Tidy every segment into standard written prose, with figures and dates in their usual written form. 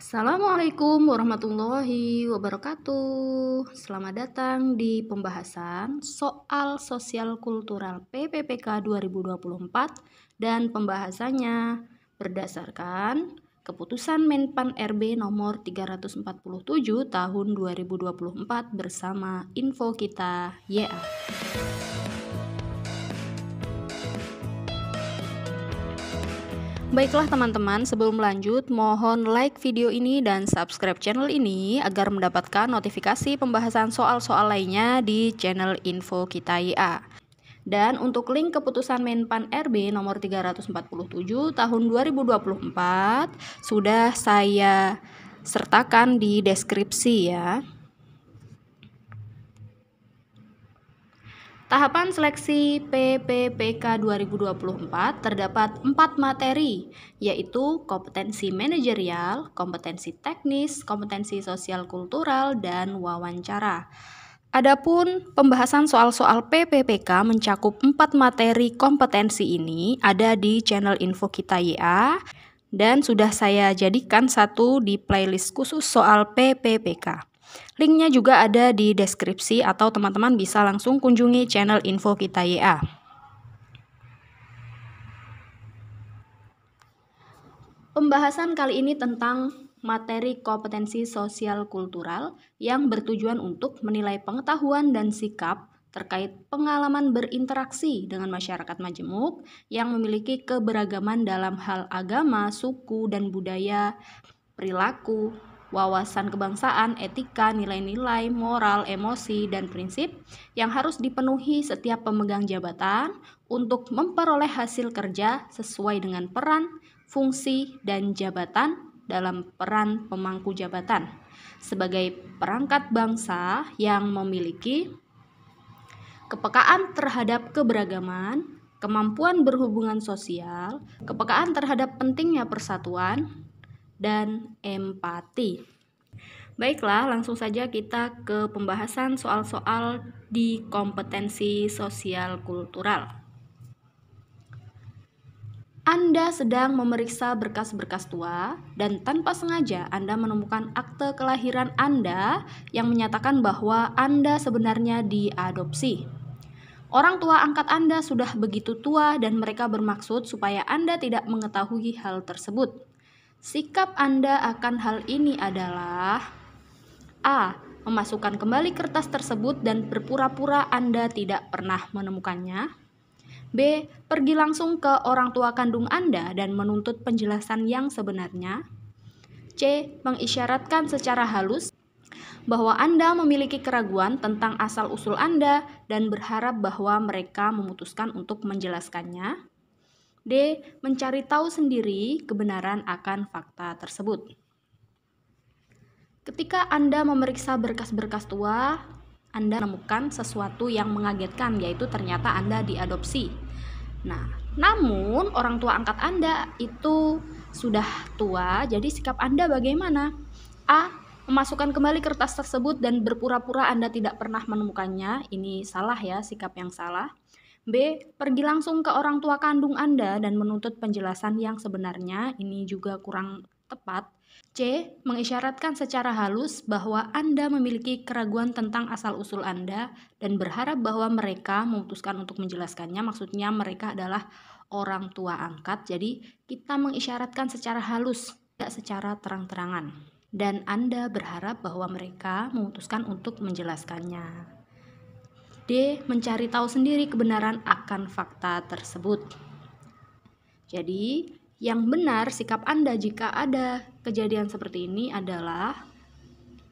Assalamualaikum warahmatullahi wabarakatuh. Selamat datang di pembahasan soal sosial kultural PPPK 2024 dan pembahasannya berdasarkan Keputusan Menpan RB nomor 347 tahun 2024 bersama Info Kita YA. Baiklah teman-teman, sebelum lanjut mohon like video ini dan subscribe channel ini agar mendapatkan notifikasi pembahasan soal-soal lainnya di channel Info Kita YA. Dan untuk link keputusan Menpan RB nomor 347 tahun 2024 sudah saya sertakan di deskripsi ya. Tahapan seleksi PPPK 2024 terdapat 4 materi, yaitu kompetensi manajerial, kompetensi teknis, kompetensi sosial kultural, dan wawancara. Adapun pembahasan soal-soal PPPK mencakup 4 materi kompetensi ini ada di channel Info Kita YA dan sudah saya jadikan satu di playlist khusus soal PPPK. Linknya juga ada di deskripsi atau teman-teman bisa langsung kunjungi channel Info Kita YA. Pembahasan kali ini tentang materi kompetensi sosial kultural yang bertujuan untuk menilai pengetahuan dan sikap terkait pengalaman berinteraksi dengan masyarakat majemuk yang memiliki keberagaman dalam hal agama, suku, dan budaya, perilaku, wawasan kebangsaan, etika, nilai-nilai, moral, emosi, dan prinsip yang harus dipenuhi setiap pemegang jabatan untuk memperoleh hasil kerja sesuai dengan peran, fungsi, dan jabatan dalam peran pemangku jabatan sebagai perangkat bangsa yang memiliki kepekaan terhadap keberagaman, kemampuan berhubungan sosial, kepekaan terhadap pentingnya persatuan, dan empati. Baiklah, langsung saja kita ke pembahasan soal-soal di kompetensi sosial kultural. Anda sedang memeriksa berkas-berkas tua dan tanpa sengaja Anda menemukan akte kelahiran Anda yang menyatakan bahwa Anda sebenarnya diadopsi. Orang tua angkat Anda sudah begitu tua dan mereka bermaksud supaya Anda tidak mengetahui hal tersebut. Sikap Anda akan hal ini adalah A. Memasukkan kembali kertas tersebut dan berpura-pura Anda tidak pernah menemukannya. B. Pergi langsung ke orang tua kandung Anda dan menuntut penjelasan yang sebenarnya. C. Mengisyaratkan secara halus bahwa Anda memiliki keraguan tentang asal-usul Anda dan berharap bahwa mereka memutuskan untuk menjelaskannya. D. Mencari tahu sendiri kebenaran akan fakta tersebut. Ketika Anda memeriksa berkas-berkas tua, Anda menemukan sesuatu yang mengagetkan, yaitu ternyata Anda diadopsi. Nah, namun orang tua angkat Anda itu sudah tua, jadi sikap Anda bagaimana? A. Memasukkan kembali kertas tersebut dan berpura-pura Anda tidak pernah menemukannya. Ini salah ya, sikap yang salah. B. Pergi langsung ke orang tua kandung Anda dan menuntut penjelasan yang sebenarnya. Ini juga kurang tepat. C. Mengisyaratkan secara halus bahwa Anda memiliki keraguan tentang asal-usul Anda dan berharap bahwa mereka memutuskan untuk menjelaskannya. Maksudnya mereka adalah orang tua angkat. Jadi kita mengisyaratkan secara halus, tidak secara terang-terangan. Dan Anda berharap bahwa mereka memutuskan untuk menjelaskannya. D. Mencari tahu sendiri kebenaran akan fakta tersebut. Jadi, yang benar sikap Anda jika ada kejadian seperti ini adalah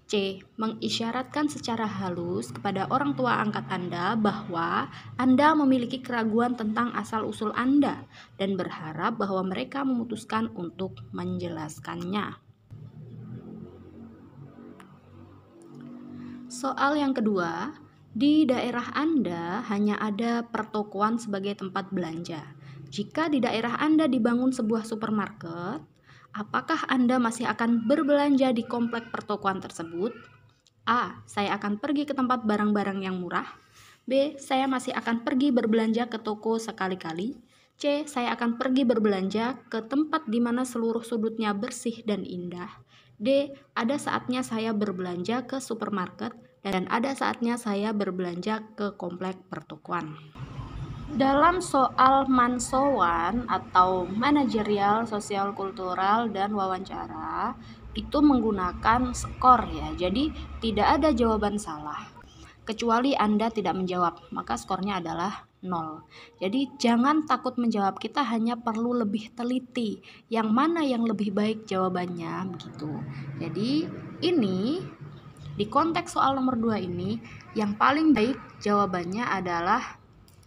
C. Mengisyaratkan secara halus kepada orang tua angkat Anda bahwa Anda memiliki keraguan tentang asal-usul Anda dan berharap bahwa mereka memutuskan untuk menjelaskannya. Soal yang kedua, di daerah Anda hanya ada pertokoan sebagai tempat belanja. Jika di daerah Anda dibangun sebuah supermarket, apakah Anda masih akan berbelanja di komplek pertokoan tersebut? A. Saya akan pergi ke tempat barang-barang yang murah. B. Saya masih akan pergi berbelanja ke toko sekali-kali. C. Saya akan pergi berbelanja ke tempat di mana seluruh sudutnya bersih dan indah. D. Ada saatnya saya berbelanja ke supermarket dan ada saatnya saya berbelanja ke komplek pertokoan. Dalam soal mansowan atau manajerial, sosial kultural, dan wawancara itu menggunakan skor ya. Jadi tidak ada jawaban salah. Kecuali Anda tidak menjawab, maka skornya adalah 0. Jadi jangan takut menjawab, kita hanya perlu lebih teliti. Yang mana yang lebih baik jawabannya begitu. Jadi ini di konteks soal nomor 2 ini yang paling baik jawabannya adalah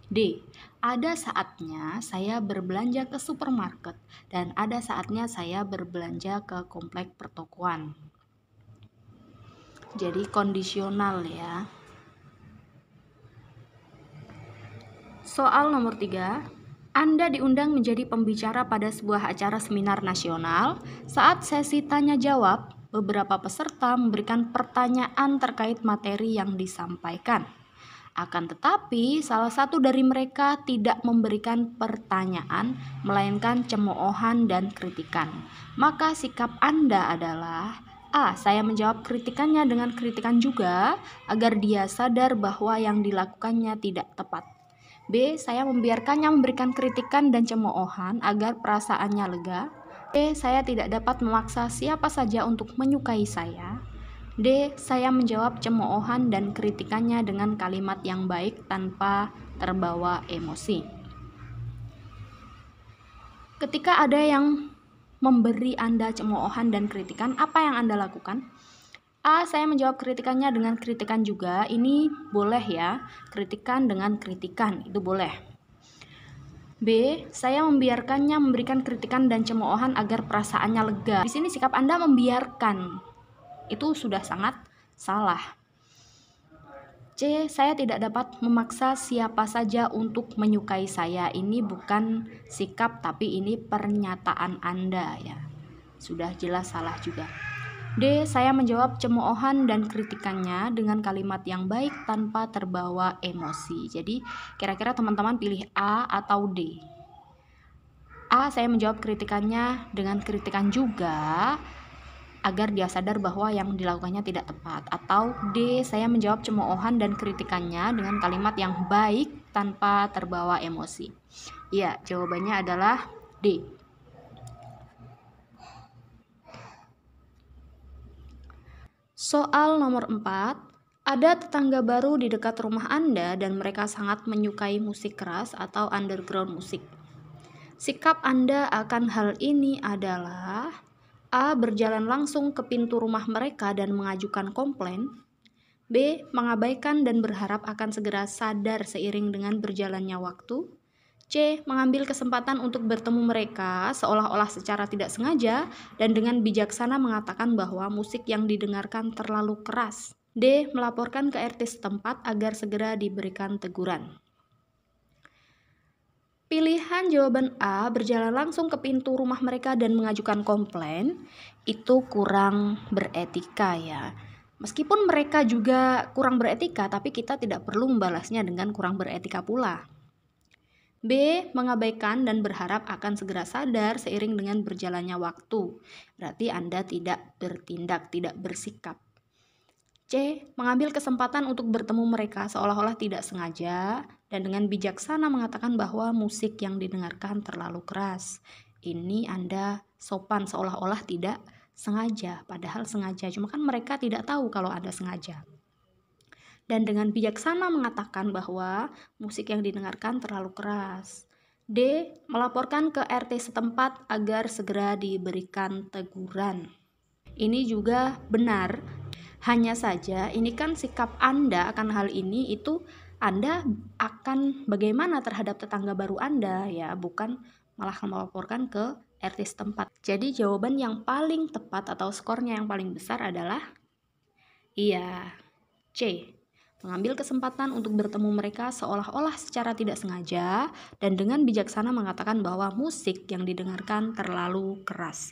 D. Ada saatnya saya berbelanja ke supermarket dan ada saatnya saya berbelanja ke komplek pertokoan. Jadi kondisional ya. Soal nomor 3. Anda diundang menjadi pembicara pada sebuah acara seminar nasional. Saat sesi tanya jawab, beberapa peserta memberikan pertanyaan terkait materi yang disampaikan. Akan tetapi, salah satu dari mereka tidak memberikan pertanyaan, melainkan cemoohan dan kritikan. Maka sikap Anda adalah A. Saya menjawab kritikannya dengan kritikan juga, agar dia sadar bahwa yang dilakukannya tidak tepat. B. Saya membiarkannya memberikan kritikan dan cemoohan, agar perasaannya lega. C. Saya tidak dapat memaksa siapa saja untuk menyukai saya. D. Saya menjawab cemoohan dan kritikannya dengan kalimat yang baik tanpa terbawa emosi. Ketika ada yang memberi Anda cemoohan dan kritikan, apa yang Anda lakukan? A. Saya menjawab kritikannya dengan kritikan juga. Ini boleh ya, kritikan dengan kritikan, itu boleh. B. Saya membiarkannya memberikan kritikan dan cemoohan agar perasaannya lega. Di sini sikap Anda membiarkan. Itu sudah sangat salah. C. Saya tidak dapat memaksa siapa saja untuk menyukai saya. Ini bukan sikap tapi ini pernyataan Anda ya. Sudah jelas salah juga. D. Saya menjawab cemoohan dan kritikannya dengan kalimat yang baik tanpa terbawa emosi. Jadi kira-kira teman-teman pilih A atau D? A. Saya menjawab kritikannya dengan kritikan juga, agar dia sadar bahwa yang dilakukannya tidak tepat. Atau D. Saya menjawab cemoohan dan kritikannya dengan kalimat yang baik tanpa terbawa emosi. Ya, jawabannya adalah D. Soal nomor 4. Ada tetangga baru di dekat rumah Anda dan mereka sangat menyukai musik keras atau underground musik. Sikap Anda akan hal ini adalah A. Berjalan langsung ke pintu rumah mereka dan mengajukan komplain. B. Mengabaikan dan berharap akan segera sadar seiring dengan berjalannya waktu. C. Mengambil kesempatan untuk bertemu mereka seolah-olah secara tidak sengaja dan dengan bijaksana mengatakan bahwa musik yang didengarkan terlalu keras. D. Melaporkan ke RT setempat agar segera diberikan teguran. Pilihan jawaban A, berjalan langsung ke pintu rumah mereka dan mengajukan komplain, itu kurang beretika ya. Meskipun mereka juga kurang beretika, tapi kita tidak perlu membalasnya dengan kurang beretika pula. B. Mengabaikan dan berharap akan segera sadar seiring dengan berjalannya waktu. Berarti Anda tidak bertindak, tidak bersikap. C. Mengambil kesempatan untuk bertemu mereka seolah-olah tidak sengaja dan dengan bijaksana mengatakan bahwa musik yang didengarkan terlalu keras. Ini Anda sopan seolah-olah tidak sengaja, padahal sengaja. Cuma kan mereka tidak tahu kalau Anda sengaja. Dan dengan bijaksana mengatakan bahwa musik yang didengarkan terlalu keras. D. Melaporkan ke RT setempat agar segera diberikan teguran. Ini juga benar. Hanya saja ini kan sikap Anda akan hal ini itu Anda akan bagaimana terhadap tetangga baru Anda ya, bukan malah melaporkan ke RT setempat. Jadi jawaban yang paling tepat atau skornya yang paling besar adalah iya, C. Mengambil kesempatan untuk bertemu mereka seolah-olah secara tidak sengaja dan dengan bijaksana mengatakan bahwa musik yang didengarkan terlalu keras.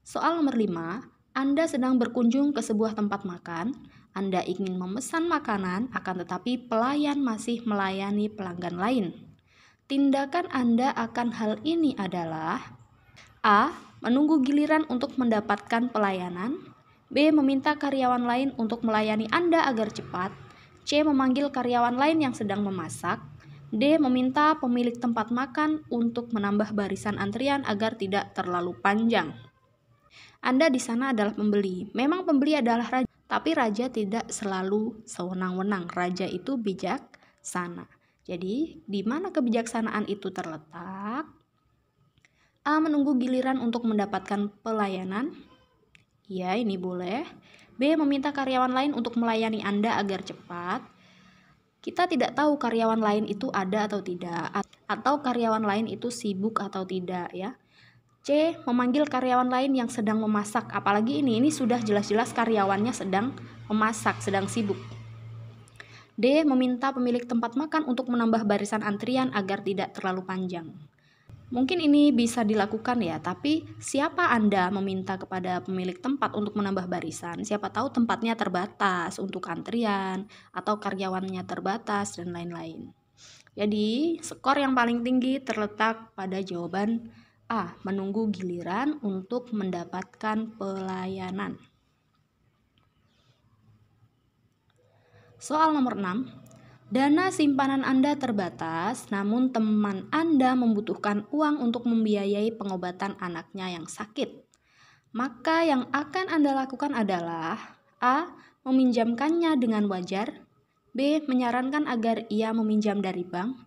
Soal nomor 5, Anda sedang berkunjung ke sebuah tempat makan. Anda ingin memesan makanan, akan tetapi pelayan masih melayani pelanggan lain. Tindakan Anda akan hal ini adalah A. menunggu giliran untuk mendapatkan pelayanan. B. Meminta karyawan lain untuk melayani Anda agar cepat. C. Memanggil karyawan lain yang sedang memasak. D. Meminta pemilik tempat makan untuk menambah barisan antrian agar tidak terlalu panjang. Anda di sana adalah pembeli. Memang pembeli adalah raja, tapi raja tidak selalu sewenang-wenang. Raja itu bijaksana. Jadi, di mana kebijaksanaan itu terletak? A. Menunggu giliran untuk mendapatkan pelayanan. Ya, ini boleh. B. Meminta karyawan lain untuk melayani Anda agar cepat. Kita tidak tahu karyawan lain itu ada atau tidak, atau karyawan lain itu sibuk atau tidak ya. C. Memanggil karyawan lain yang sedang memasak. Apalagi ini sudah jelas-jelas karyawannya sedang memasak, sedang sibuk. D. Meminta pemilik tempat makan untuk menambah barisan antrian agar tidak terlalu panjang. Mungkin ini bisa dilakukan ya, tapi siapa Anda meminta kepada pemilik tempat untuk menambah barisan? Siapa tahu tempatnya terbatas untuk antrian atau karyawannya terbatas dan lain-lain. Jadi, skor yang paling tinggi terletak pada jawaban A. Menunggu giliran untuk mendapatkan pelayanan. Soal nomor 6. Dana simpanan Anda terbatas, namun teman Anda membutuhkan uang untuk membiayai pengobatan anaknya yang sakit. Maka yang akan Anda lakukan adalah A. Meminjamkannya dengan wajar. B. Menyarankan agar ia meminjam dari bank.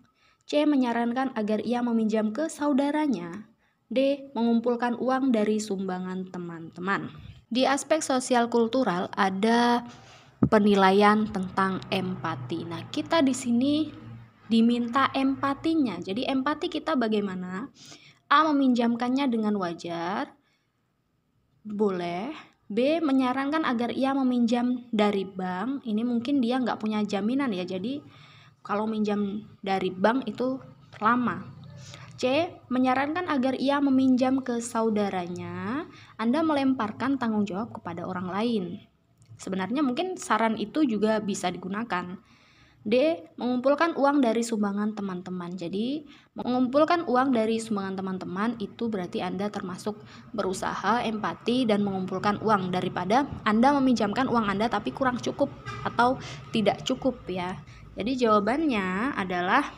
C. Menyarankan agar ia meminjam ke saudaranya. D. Mengumpulkan uang dari sumbangan teman-teman. Di aspek sosial kultural ada penilaian tentang empati. Nah, kita di sini diminta empatinya. Jadi empati kita bagaimana? A. Meminjamkannya dengan wajar. Boleh. B. Menyarankan agar ia meminjam dari bank. Ini mungkin dia nggak punya jaminan ya. Jadi kalau minjam dari bank itu lama. C. Menyarankan agar ia meminjam ke saudaranya. Anda melemparkan tanggung jawab kepada orang lain. Sebenarnya mungkin saran itu juga bisa digunakan. D. Mengumpulkan uang dari sumbangan teman-teman. Jadi mengumpulkan uang dari sumbangan teman-teman itu berarti Anda termasuk berusaha empati dan mengumpulkan uang daripada Anda meminjamkan uang Anda tapi kurang cukup atau tidak cukup ya. Jadi jawabannya adalah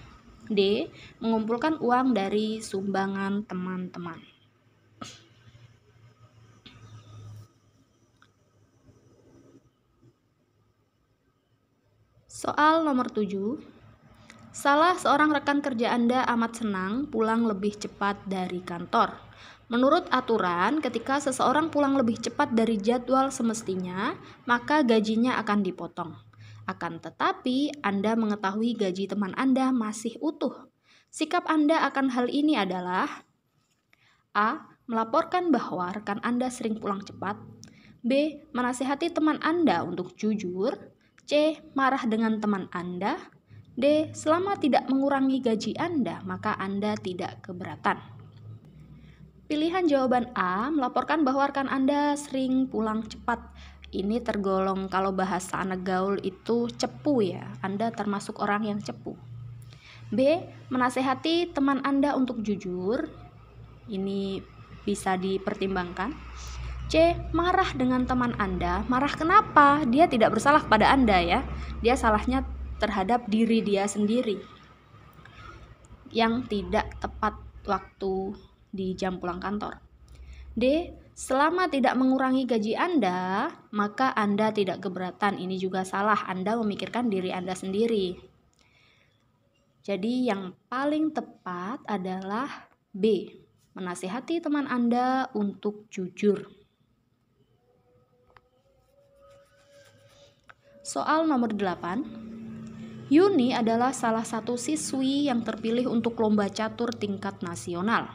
D. Mengumpulkan uang dari sumbangan teman-teman. Soal nomor 7. Salah seorang rekan kerja Anda amat senang pulang lebih cepat dari kantor. Menurut aturan, ketika seseorang pulang lebih cepat dari jadwal semestinya, maka gajinya akan dipotong. Akan tetapi, Anda mengetahui gaji teman Anda masih utuh. Sikap Anda akan hal ini adalah A. Melaporkan bahwa rekan Anda sering pulang cepat. B. Menasihati teman Anda untuk jujur. C. Marah dengan teman Anda. D. Selama tidak mengurangi gaji Anda, maka Anda tidak keberatan. Pilihan jawaban A. Melaporkan bahwa rekan Anda sering pulang cepat. Ini tergolong kalau bahasa anak gaul itu cepu ya. Anda termasuk orang yang cepu. B. Menasehati teman Anda untuk jujur. Ini bisa dipertimbangkan. C. Marah dengan teman Anda. Marah kenapa? Dia tidak bersalah pada Anda ya. Dia salahnya terhadap diri dia sendiri yang tidak tepat waktu di jam pulang kantor. D. Selama tidak mengurangi gaji Anda, maka Anda tidak keberatan. Ini juga salah. Anda memikirkan diri Anda sendiri. Jadi yang paling tepat adalah B. Menasihati teman Anda untuk jujur. Soal nomor 8. Yuni adalah salah satu siswi yang terpilih untuk lomba catur tingkat nasional.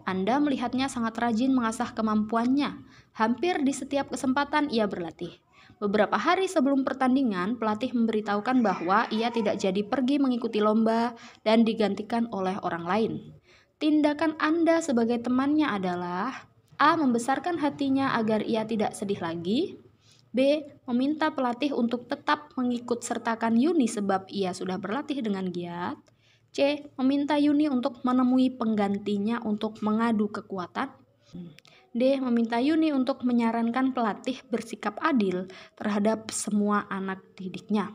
Anda melihatnya sangat rajin mengasah kemampuannya. Hampir di setiap kesempatan ia berlatih. Beberapa hari sebelum pertandingan, pelatih memberitahukan bahwa ia tidak jadi pergi mengikuti lomba dan digantikan oleh orang lain. Tindakan Anda sebagai temannya adalah A. Membesarkan hatinya agar ia tidak sedih lagi. B. Meminta pelatih untuk tetap mengikut sertakan Yuni sebab ia sudah berlatih dengan giat. C. Meminta Yuni untuk menemui penggantinya untuk mengadu kekuatan. D. Meminta Yuni untuk menyarankan pelatih bersikap adil terhadap semua anak didiknya.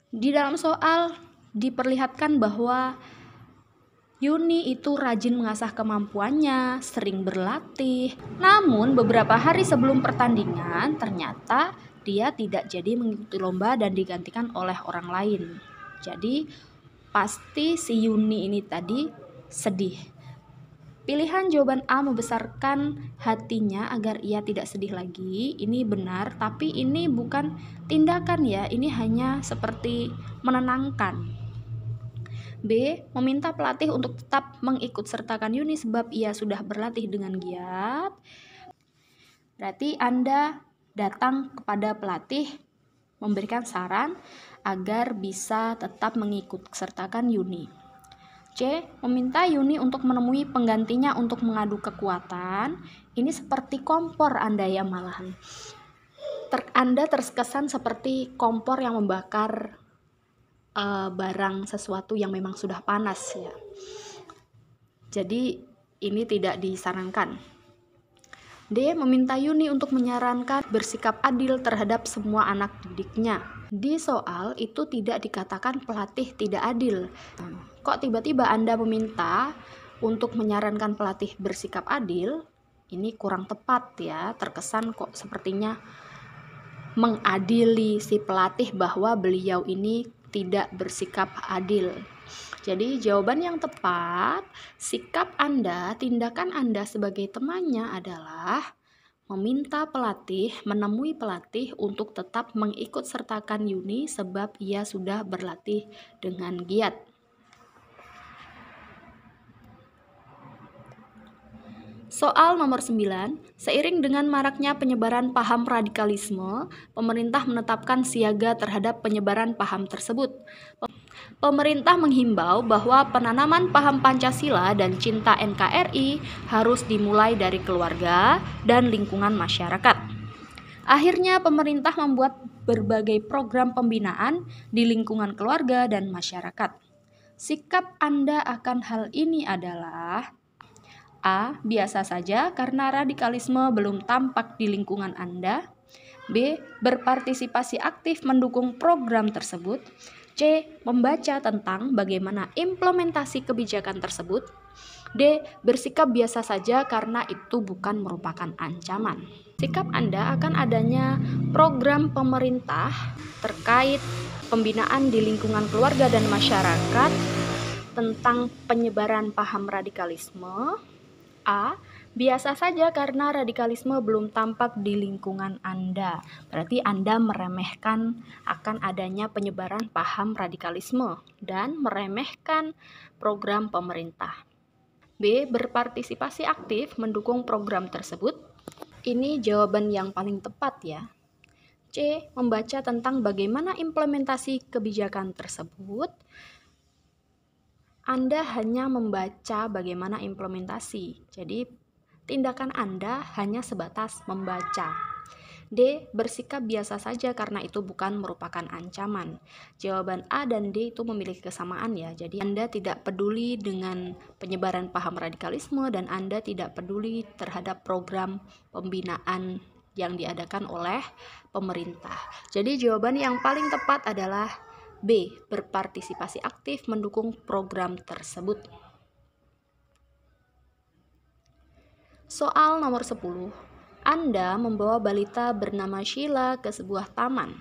Di dalam soal diperlihatkan bahwa Yuni itu rajin mengasah kemampuannya, sering berlatih. Namun beberapa hari sebelum pertandingan ternyata dia tidak jadi mengikuti lomba dan digantikan oleh orang lain. Jadi pasti si Yuni ini tadi sedih. Pilihan jawaban A membesarkan hatinya agar ia tidak sedih lagi. Ini benar, tapi ini bukan tindakan ya. Ini hanya seperti menenangkan. B. Meminta pelatih untuk tetap mengikutsertakan Yuni sebab ia sudah berlatih dengan giat. Berarti Anda datang kepada pelatih memberikan saran agar bisa tetap mengikutsertakan Yuni. C. Meminta Yuni untuk menemui penggantinya untuk mengadu kekuatan. Ini seperti kompor Anda ya malahan. Anda terkesan seperti kompor yang membakar barang sesuatu yang memang sudah panas ya. Jadi ini tidak disarankan. D. Meminta Yuni untuk menyarankan bersikap adil terhadap semua anak didiknya. Di soal itu tidak dikatakan pelatih tidak adil. Kok tiba-tiba Anda meminta untuk menyarankan pelatih bersikap adil? Ini kurang tepat ya, terkesan kok sepertinya mengadili si pelatih bahwa beliau ini tidak bersikap adil. Jadi jawaban yang tepat, sikap Anda, tindakan Anda sebagai temannya adalah meminta pelatih, menemui pelatih untuk tetap mengikutsertakan Yuni sebab ia sudah berlatih dengan giat. Soal nomor 9, seiring dengan maraknya penyebaran paham radikalisme, pemerintah menetapkan siaga terhadap penyebaran paham tersebut. Pemerintah menghimbau bahwa penanaman paham Pancasila dan cinta NKRI harus dimulai dari keluarga dan lingkungan masyarakat. Akhirnya pemerintah membuat berbagai program pembinaan di lingkungan keluarga dan masyarakat. Sikap Anda akan hal ini adalah A. Biasa saja karena radikalisme belum tampak di lingkungan Anda. B. Berpartisipasi aktif mendukung program tersebut. C. Membaca tentang bagaimana implementasi kebijakan tersebut. D. Bersikap biasa saja karena itu bukan merupakan ancaman. Sikap Anda akan adanya program pemerintah terkait pembinaan di lingkungan keluarga dan masyarakat tentang penyebaran paham radikalisme. A. Biasa saja karena radikalisme belum tampak di lingkungan Anda. Berarti Anda meremehkan akan adanya penyebaran paham radikalisme dan meremehkan program pemerintah. B. Berpartisipasi aktif mendukung program tersebut. Ini jawaban yang paling tepat ya. C. Membaca tentang bagaimana implementasi kebijakan tersebut. Anda hanya membaca bagaimana implementasi, jadi tindakan Anda hanya sebatas membaca. D. Bersikap biasa saja karena itu bukan merupakan ancaman. Jawaban A dan D itu memiliki kesamaan ya, jadi Anda tidak peduli dengan penyebaran paham radikalisme dan Anda tidak peduli terhadap program pembinaan yang diadakan oleh pemerintah. Jadi jawaban yang paling tepat adalah B. Berpartisipasi aktif mendukung program tersebut. Soal nomor 10. Anda membawa balita bernama Sheila ke sebuah taman.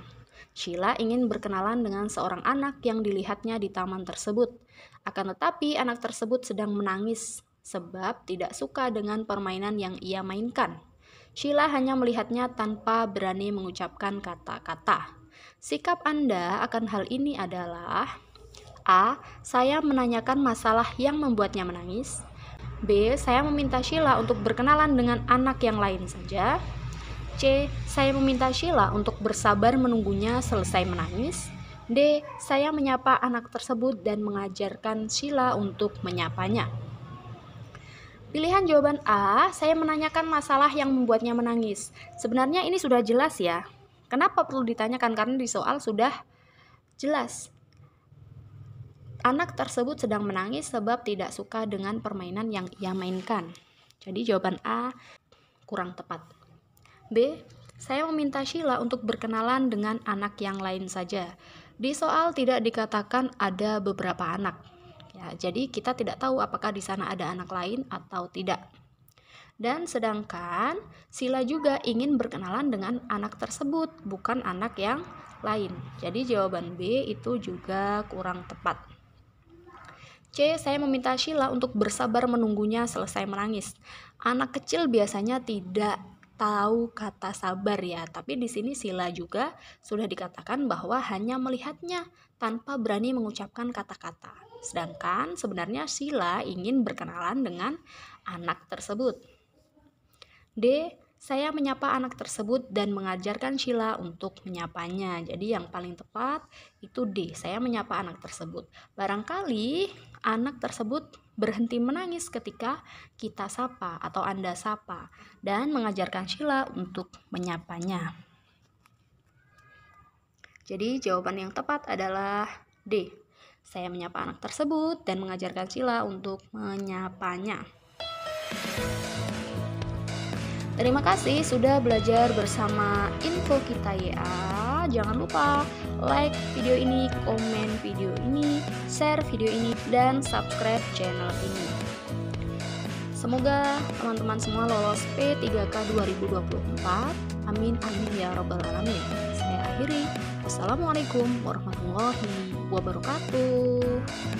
Sheila ingin berkenalan dengan seorang anak yang dilihatnya di taman tersebut. Akan tetapi anak tersebut sedang menangis sebab tidak suka dengan permainan yang ia mainkan. Sheila hanya melihatnya tanpa berani mengucapkan kata-kata. Sikap Anda akan hal ini adalah A. Saya menanyakan masalah yang membuatnya menangis. B. Saya meminta Sheila untuk berkenalan dengan anak yang lain saja. C. Saya meminta Sheila untuk bersabar menunggunya selesai menangis. D. Saya menyapa anak tersebut dan mengajarkan Sheila untuk menyapanya. Pilihan jawaban A. Saya menanyakan masalah yang membuatnya menangis. Sebenarnya ini sudah jelas ya. Kenapa perlu ditanyakan? Karena di soal sudah jelas. Anak tersebut sedang menangis sebab tidak suka dengan permainan yang ia mainkan. Jadi jawaban A kurang tepat. B. Saya meminta Sheila untuk berkenalan dengan anak yang lain saja. Di soal tidak dikatakan ada beberapa anak. Ya, jadi kita tidak tahu apakah di sana ada anak lain atau tidak. Dan sedangkan Sheila juga ingin berkenalan dengan anak tersebut, bukan anak yang lain. Jadi jawaban B itu juga kurang tepat. C. Saya meminta Sheila untuk bersabar menunggunya selesai menangis. Anak kecil biasanya tidak tahu kata sabar ya, tapi di sini Sheila juga sudah dikatakan bahwa hanya melihatnya tanpa berani mengucapkan kata-kata. Sedangkan sebenarnya Sheila ingin berkenalan dengan anak tersebut. D. Saya menyapa anak tersebut dan mengajarkan Sheila untuk menyapanya. Jadi yang paling tepat itu D. Saya menyapa anak tersebut. Barangkali anak tersebut berhenti menangis ketika kita sapa atau Anda sapa dan mengajarkan Sheila untuk menyapanya. Jadi jawaban yang tepat adalah D. Saya menyapa anak tersebut dan mengajarkan Sheila untuk menyapanya. Terima kasih sudah belajar bersama Info Kita YA. Jangan lupa like video ini, komen video ini, share video ini, dan subscribe channel ini. Semoga teman-teman semua lolos P3K 2024. Amin amin ya robbal alamin. Saya akhiri. Wassalamualaikum warahmatullahi wabarakatuh.